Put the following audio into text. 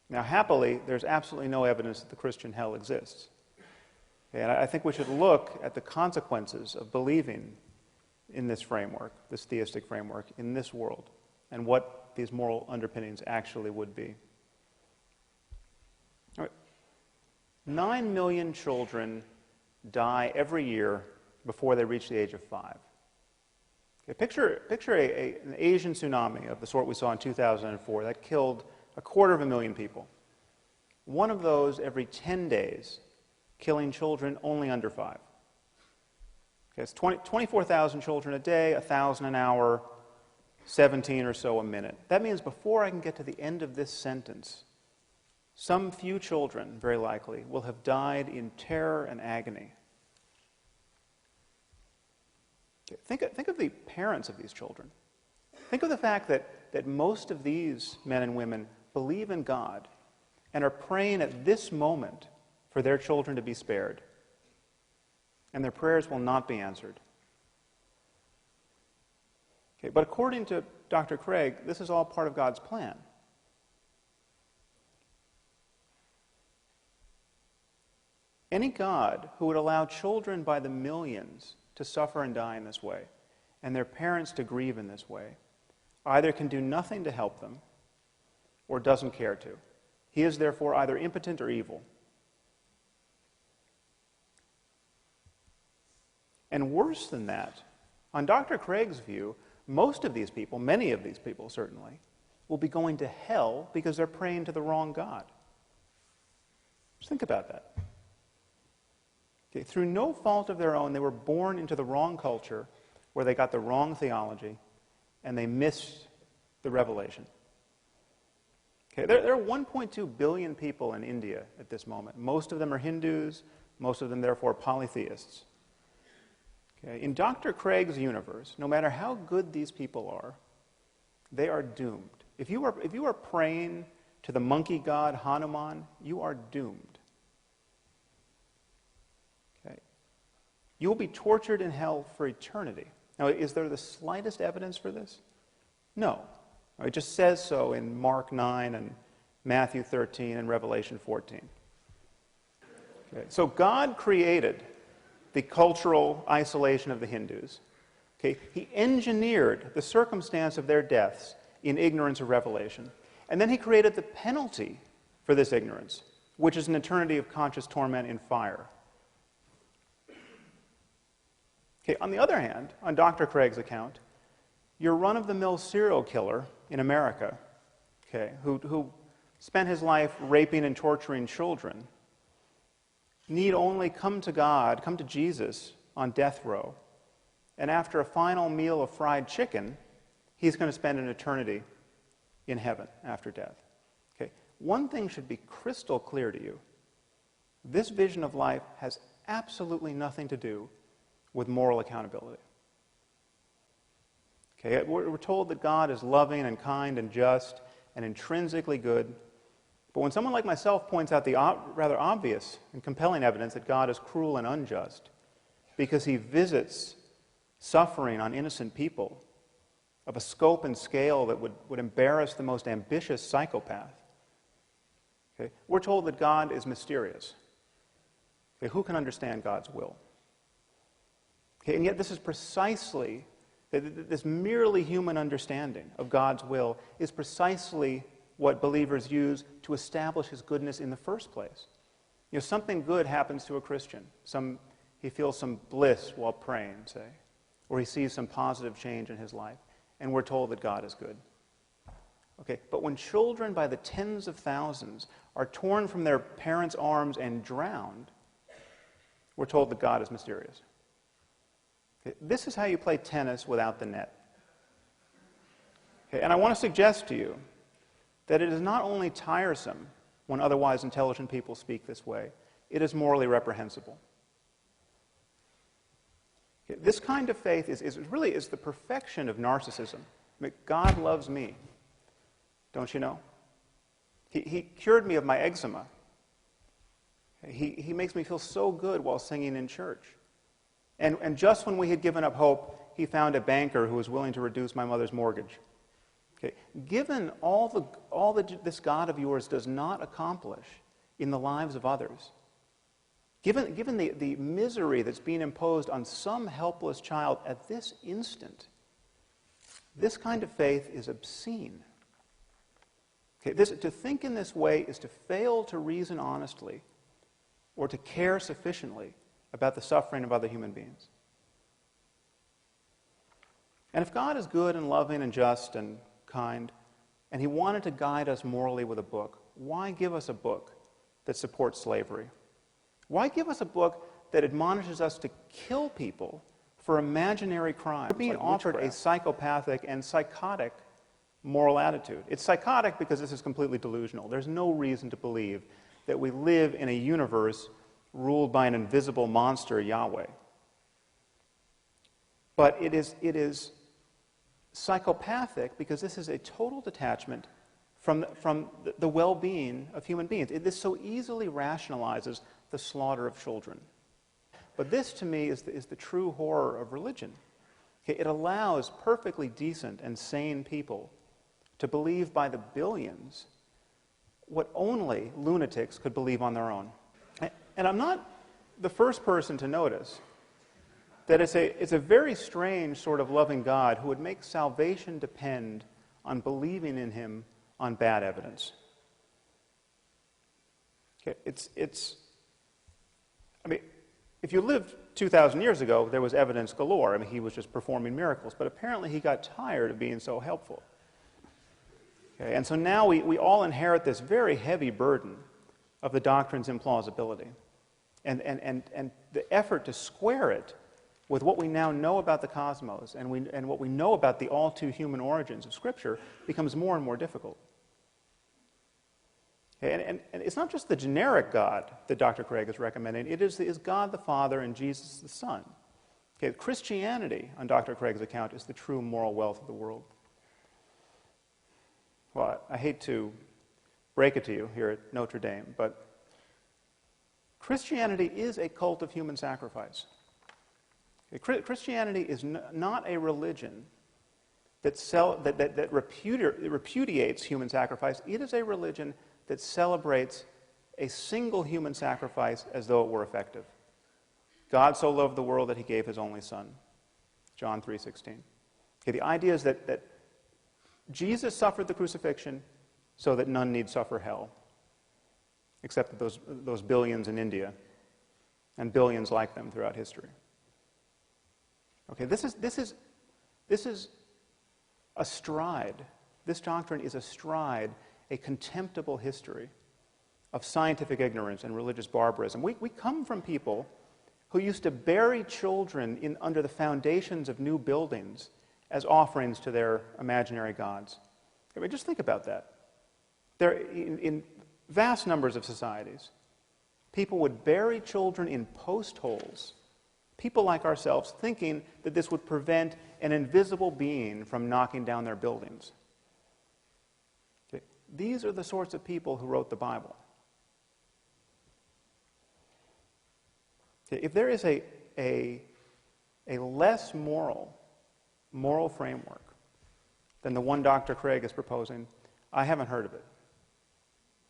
Now, happily, there's absolutely no evidence that the Christian hell exists. Okay, and I think we should look at the consequences of believing in this framework, this theistic framework, in this world, and what these moral underpinnings actually would be. All right. 9 million children die every year before they reach the age of 5. Okay, picture an Asian tsunami of the sort we saw in 2004 that killed 250,000 people. One of those every 10 days, killing children only under 5. Okay, it's 24,000 children a day, 1,000 an hour, 17 or so a minute. That means before I can get to the end of this sentence, some few children, very likely, will have died in terror and agony. Okay, think of the parents of these children. Think of the fact that most of these men and women believe in God and are praying at this moment for their children to be spared. And their prayers will not be answered. Okay, but according to Dr. Craig, this is all part of God's plan. Any God who would allow children by the millions to suffer and die in this way, and their parents to grieve in this way, either can do nothing to help them or doesn't care to. He is therefore either impotent or evil. And worse than that, on Dr. Craig's view, most of these people, many of these people certainly, will be going to hell because they're praying to the wrong God. Just think about that. Okay, through no fault of their own, they were born into the wrong culture where they got the wrong theology and they missed the revelation. Okay, there are 1.2 billion people in India at this moment. Most of them are Hindus, most of them therefore polytheists. Okay, in Dr. Craig's universe, no matter how good these people are, they are doomed. If you are praying to the monkey god Hanuman, you are doomed. Okay. You will be tortured in hell for eternity. Now, is there the slightest evidence for this? No. It just says so in Mark 9 and Matthew 13 and Revelation 14. Okay. So God created the cultural isolation of the Hindus. Okay. He engineered the circumstance of their deaths in ignorance of revelation. And then he created the penalty for this ignorance, which is an eternity of conscious torment in fire. Okay. On the other hand, on Dr. Craig's account, your run-of-the-mill serial killer in America, okay, who spent his life raping and torturing children, need only come to God, come to Jesus on death row, and after a final meal of fried chicken, he's going to spend an eternity in heaven after death. Okay. One thing should be crystal clear to you. This vision of life has absolutely nothing to do with moral accountability. Okay. We're told that God is loving and kind and just and intrinsically good. But when someone like myself points out the rather obvious and compelling evidence that God is cruel and unjust because he visits suffering on innocent people of a scope and scale that would embarrass the most ambitious psychopath, okay, we're told that God is mysterious. Okay, who can understand God's will? Okay, and yet this is precisely, this merely human understanding of God's will is precisely what believers use to establish his goodness in the first place. You know, something good happens to a Christian. He feels some bliss while praying, say, or he sees some positive change in his life, and we're told that God is good. Okay, but when children by the tens of thousands are torn from their parents' arms and drowned, we're told that God is mysterious. Okay, this is how you play tennis without the net. Okay, and I want to suggest to you that it is not only tiresome when otherwise intelligent people speak this way, it is morally reprehensible. Okay, this kind of faith is really the perfection of narcissism. I mean, God loves me, don't you know? He cured me of my eczema. He makes me feel so good while singing in church. And just when we had given up hope, he found a banker who was willing to reduce my mother's mortgage. Okay? Given all that this God of yours does not accomplish in the lives of others, given the misery that's being imposed on some helpless child at this instant, this kind of faith is obscene. Okay, to think in this way is to fail to reason honestly or to care sufficiently about the suffering of other human beings. And if God is good and loving and just and kind, and he wanted to guide us morally with a book, why give us a book that supports slavery? Why give us a book that admonishes us to kill people for imaginary crimes? We're being offered a psychopathic and psychotic moral attitude. It's psychotic because this is completely delusional. There's no reason to believe that we live in a universe ruled by an invisible monster, Yahweh. But it is psychopathic because this is a total detachment from the well-being of human beings. This so easily rationalizes the slaughter of children. But this, to me, is the true horror of religion. Okay, it allows perfectly decent and sane people to believe by the billions what only lunatics could believe on their own. And I'm not the first person to notice that it's a very strange sort of loving God who would make salvation depend on believing in him on bad evidence. Okay, I mean, if you lived 2,000 years ago, there was evidence galore. I mean, he was just performing miracles. But apparently he got tired of being so helpful. Okay, and so now we all inherit this very heavy burden of the doctrine's implausibility. And the effort to square it with what we now know about the cosmos and what we know about the all-too-human origins of Scripture becomes more and more difficult. Okay, and it's not just the generic God that Dr. Craig is recommending. It is God the Father and Jesus the Son. Okay, Christianity, on Dr. Craig's account, is the true moral wealth of the world. Well, I hate to break it to you here at Notre Dame, but Christianity is a cult of human sacrifice. Christianity is not a religion that repudiates human sacrifice. It is a religion that celebrates a single human sacrifice as though it were effective. God so loved the world that he gave his only Son, John 3:16. Okay, the idea is that Jesus suffered the crucifixion so that none need suffer hell, except those billions in India and billions like them throughout history. Okay, this is astride. This doctrine is astride a contemptible history of scientific ignorance and religious barbarism. We come from people who used to bury children under the foundations of new buildings as offerings to their imaginary gods. I mean, just think about that. In vast numbers of societies, people would bury children in post holes, people like ourselves thinking that this would prevent an invisible being from knocking down their buildings. Okay. These are the sorts of people who wrote the Bible. Okay. If there is a less moral framework than the one Dr. Craig is proposing, I haven't heard of it.